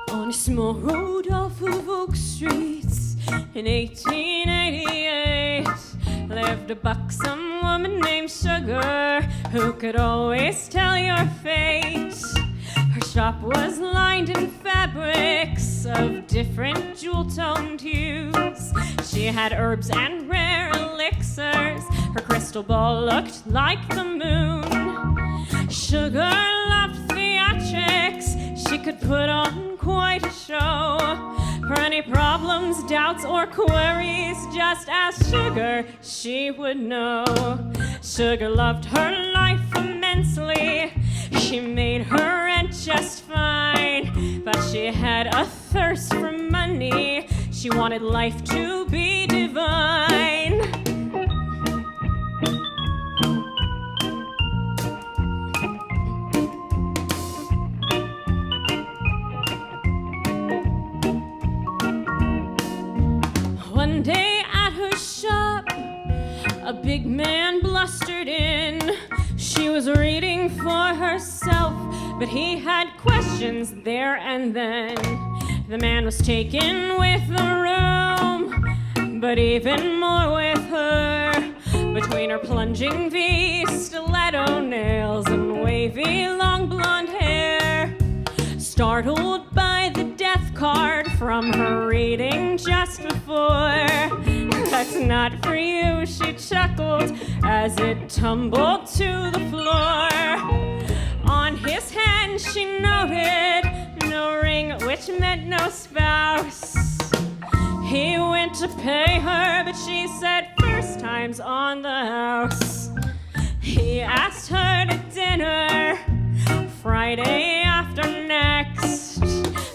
On a small road off of Oak Street in 1888 lived a buxom woman named Sugar who could always tell your fate. Her shop was lined in fabrics of different jewel-toned hues. She had herbs and rare elixirs. Her crystal ball looked like the moon. Sugar loved theatrics. She could put on quite a show. For any problems, doubts, or queries, just ask Sugar, she would know. Sugar loved her life immensely. She made her rent just fine, but she had a thirst for money. She wanted life to be divine. One day at her shop, a big man blustered in. She was reading for herself, but he had questions there and then. The man was taken with the room, but even more with her. Between her plunging V, stiletto nails, and wavy long blonde hair. Startled by the death card from her reading just before. That's not for you, she chuckled as it tumbled to the floor. On his hand she noted no ring, which meant no spouse. He went to pay her, but she said first time's on the house. He asked her to dinner Friday after next.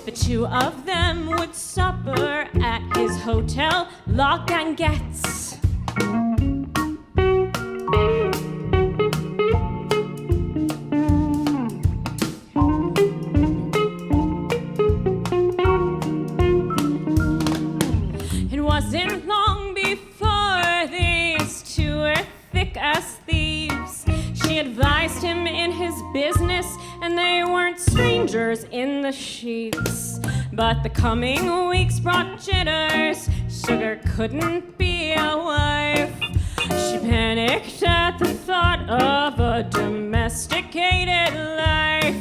The two of them would supper at his hotel, Lock and Getz. It wasn't long before these two were thick as thieves. She advised him in his business, and they weren't strangers in the sheets. But the coming weeks brought jitters. Sugar couldn't be a wife. She panicked at the thought of a domesticated life.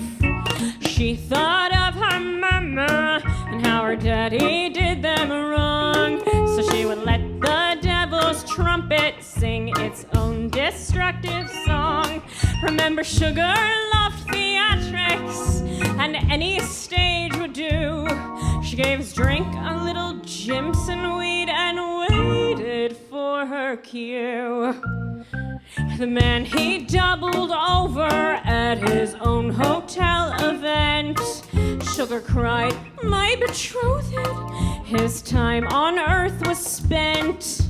She thought of her mama and how her daddy did them wrong. So she would let the devil's trumpet sing its own destructive song. Remember, Sugar loved theatrics, and any stage would do. She gave his drink a little Jimson weed and waited for her cue. The man, he doubled over at his own hotel event. Sugar cried, my betrothed, his time on earth was spent.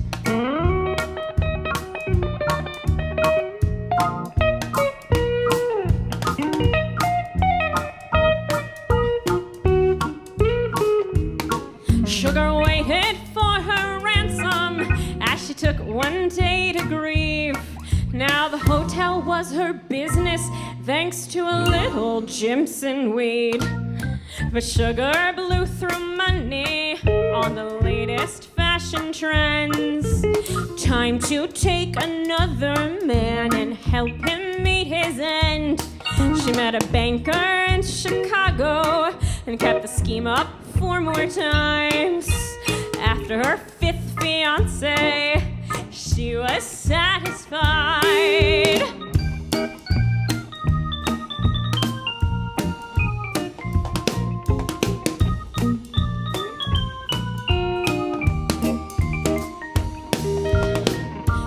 Sugar waited for her ransom as she took one day to grieve. Now the hotel was her business, thanks to a little Jimson weed. But Sugar blew through money on the latest fashion trends. Time to take another man and help him meet his end. She met a banker in Chicago and kept the scheme up 4 more times. After her 5th fiancé, she was satisfied.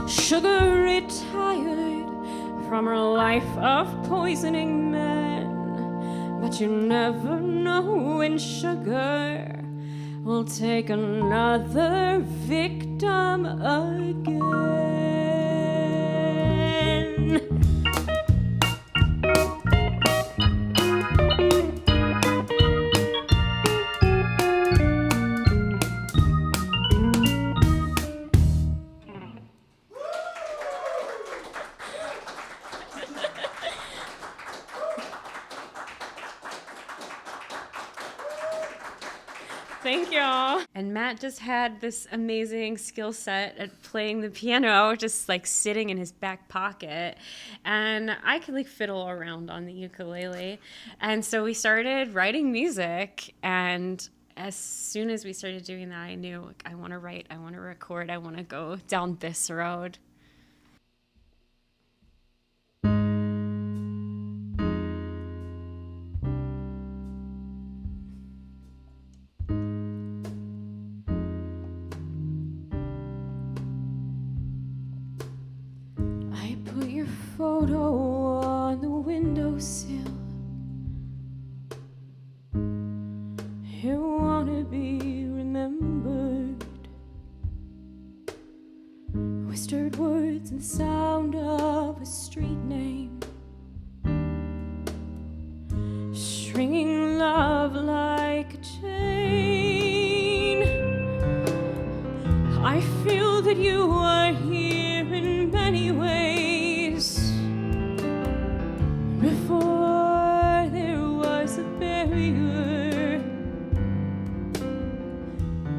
Sugar retired from her life of poisoning men, but you never know when Sugar will take another victim again. Thank you. And Matt just had this amazing skill set at playing the piano, just like sitting in his back pocket. And I could like fiddle around on the ukulele. And so we started writing music. And as soon as we started doing that, I knew like, I want to write, I want to record, I want to go down this road. I put your photo on the windowsill. You wanna be remembered. Whispered words and the sound of a street name. Stringing love like a chain. I feel that you are here in many ways. Before there was a barrier,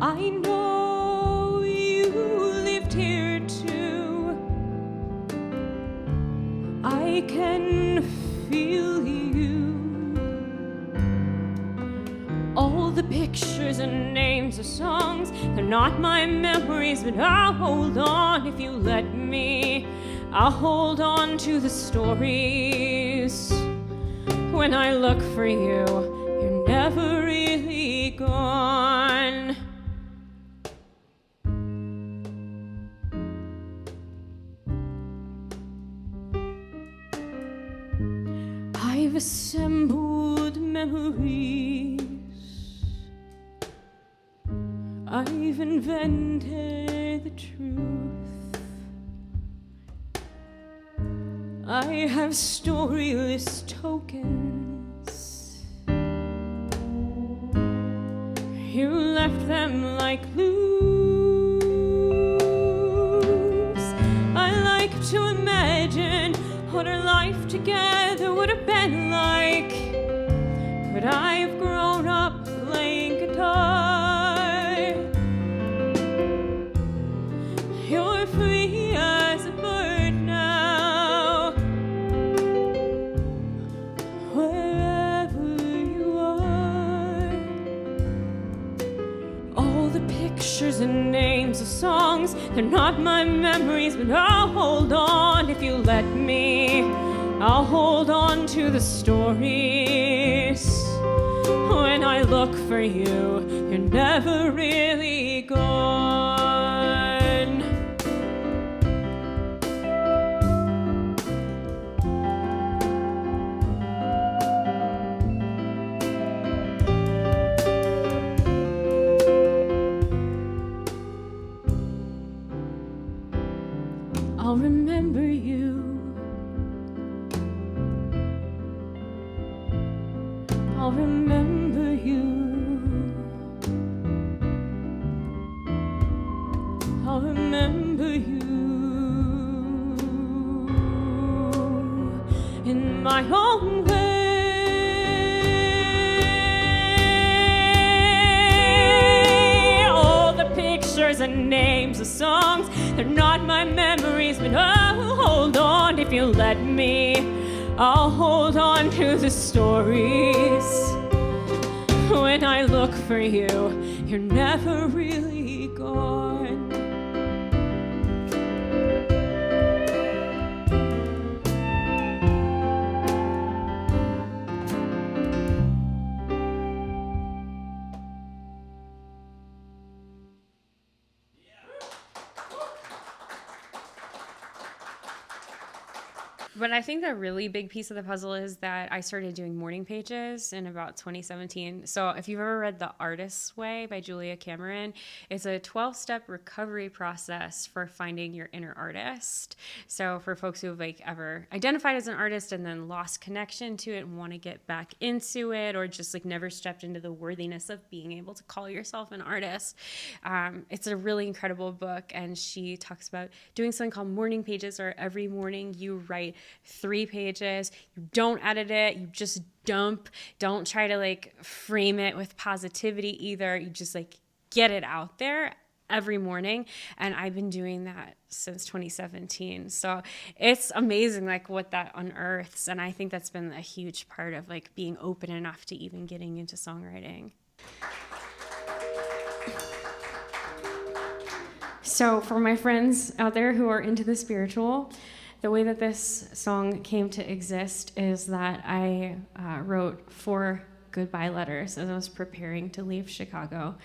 I know you lived here too. I can feel you. All the pictures and names of songs, they're not my memories, but I'll hold on if you let me. I'll hold on to the stories. When I look for you, you're never really gone. I've assembled memories. I've invented the truth. I have storyless tokens. You left them like clues. I like to imagine what our life together would have been like. But I've grown up playing guitar. You're free as a bird now. Wherever you are. All the pictures and names of songs, they're not my memories, but I'll hold on if you let me. I'll hold on to the stories. When I look for you, you're never really gone. I'll remember you. I'll remember you. I'll remember you in my own way. All the pictures and names of songs, they're not my memories, but I'll hold on if you let me. I'll hold on to the stories. When I look for you, you're never really gone. But I think the really big piece of the puzzle is that I started doing morning pages in about 2017. So if you've ever read The Artist's Way by Julia Cameron, it's a 12-step recovery process for finding your inner artist. So for folks who have like ever identified as an artist and then lost connection to it and want to get back into it, or just like never stepped into the worthiness of being able to call yourself an artist, it's a really incredible book. And she talks about doing something called morning pages, or every morning you write 3 pages. You don't edit it. You just dump. Don't try to like frame it with positivity either. You just like get it out there every morning. And I've been doing that since 2017. So it's amazing like what that unearths. And I think that's been a huge part of like being open enough to even getting into songwriting. So for my friends out there who are into the spiritual, the way that this song came to exist is that I wrote 4 goodbye letters as I was preparing to leave Chicago.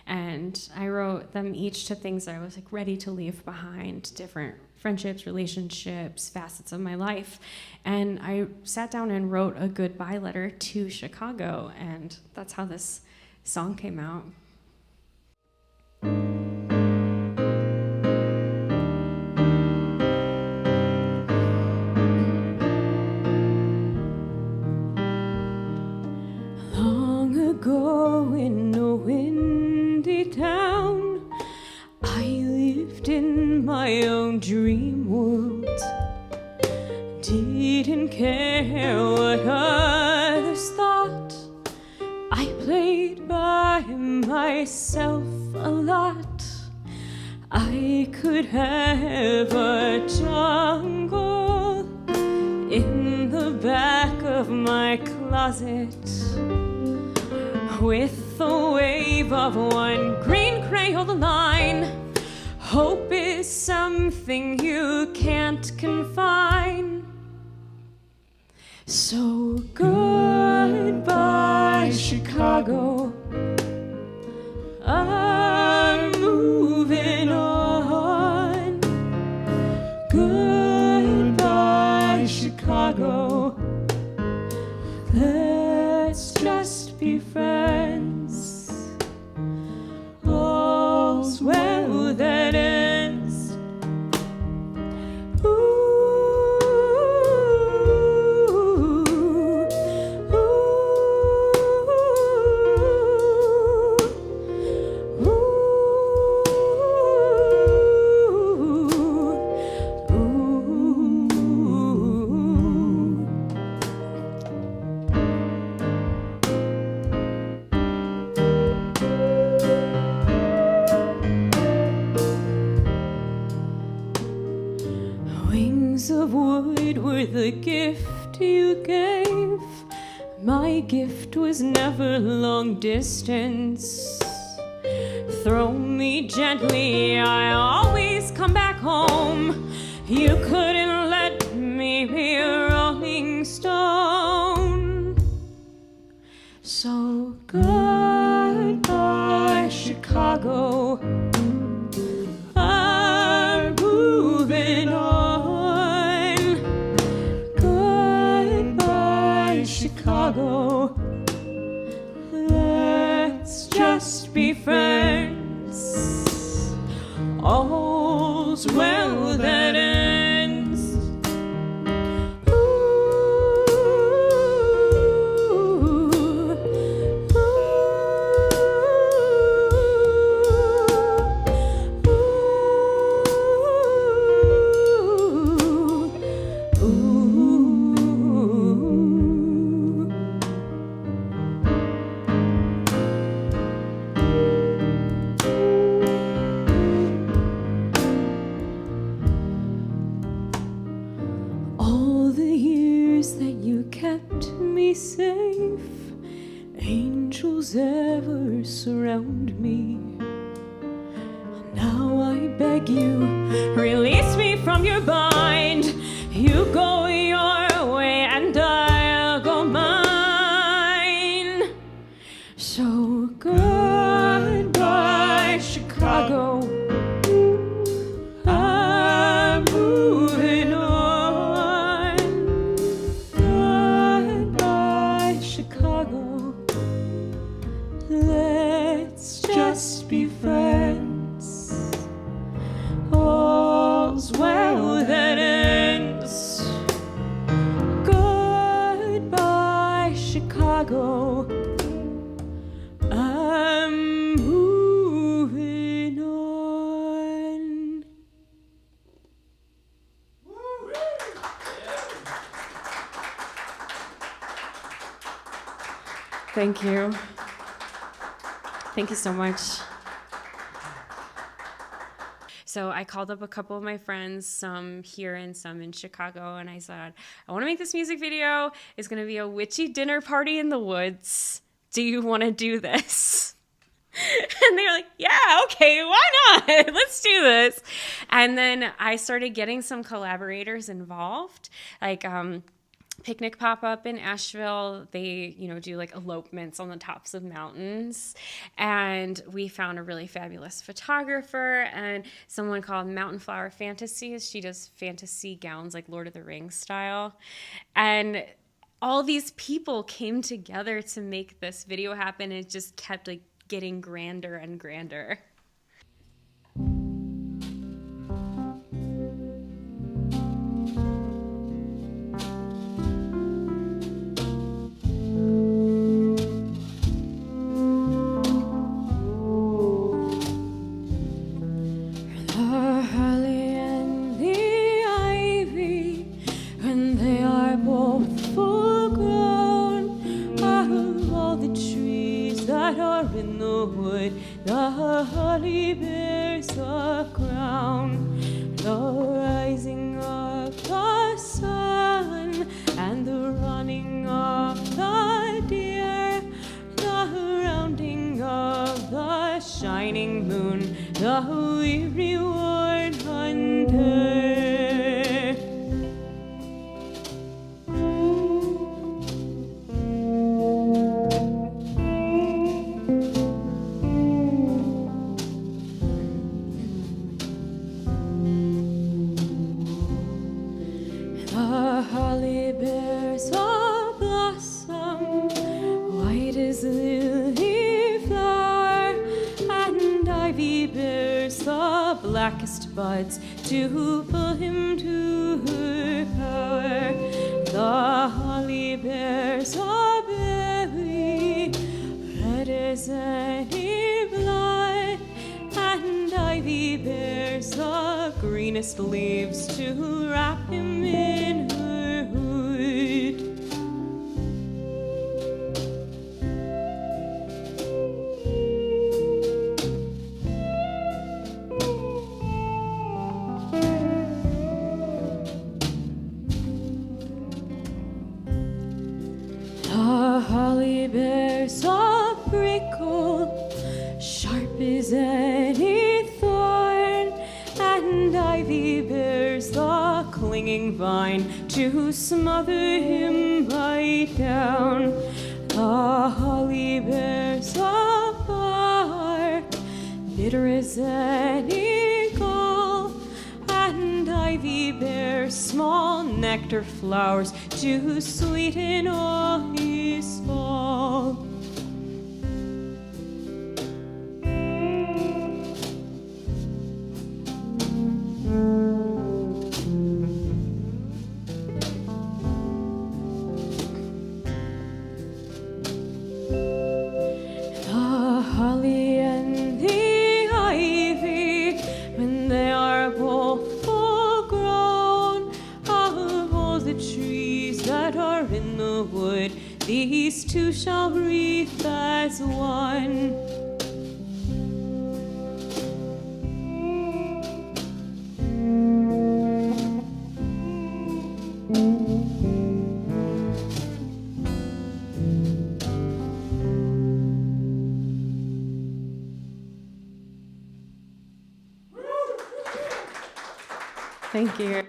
And I wrote them each to things that I was like ready to leave behind, different friendships, relationships, facets of my life. And I sat down and wrote a goodbye letter to Chicago, and that's how this song came out. Long ago in a windy town, I lived in my own dream world. Didn't care what others thought. I played by myself a lot. I could have a jungle in the back of my closet, with a wave of one green Crayola line. Hope is something you can't confine. So goodbye, Chicago. I'm moving on. Goodbye, Chicago. Let's just be friends. All's well that ends. Wings of wood were the gift you gave. My gift was never long distance. Throw me gently, I always come back home. You couldn't let me be a rolling stone. So goodbye, Chicago. I'm moving on. Goodbye, Chicago. Let's just be friends. All's well that ends. All the years that you kept me safe, angels ever surround me. Now I beg you, release me from your bind. You go your way and I'll go mine. So goodbye, Chicago. I'm moving on. Goodbye, Chicago. Let's just be friends. All's well that ends. Thank you. Thank you so much. So I called up a couple of my friends, some here and some in Chicago, and I said, I want to make this music video. It's going to be a witchy dinner party in the woods. Do you want to do this? And they were like, yeah, okay, why not? Let's do this. And then I started getting some collaborators involved, like Picnic Pop-Up in Asheville. They, do like elopements on the tops of mountains. And we found a really fabulous photographer and someone called Mountain Flower Fantasies. She does fantasy gowns like Lord of the Rings style. And all these people came together to make this video happen. It just kept like getting grander and grander. The holly bears a crown, the rising of the sun, and the running of the deer, the rounding of the shining moon, the weary worn hunter. The holly bears a blossom, white as lily flower, and ivy bears the blackest buds to pull him to her power. The holly bears a berry, red as any blood, and ivy bears the greenest leaves to wrap him in her hood. The holly bears a prickle, sharp as any thorn, and ivy bears the clinging vine to smother him right down. The holly bears a bark, bitter as any gall, and ivy bears small nectar flowers to sweeten all his fall. The holly and the ivy, when they are both full grown, of all the trees that are in the wood, these two shall wreath as one. Thank you.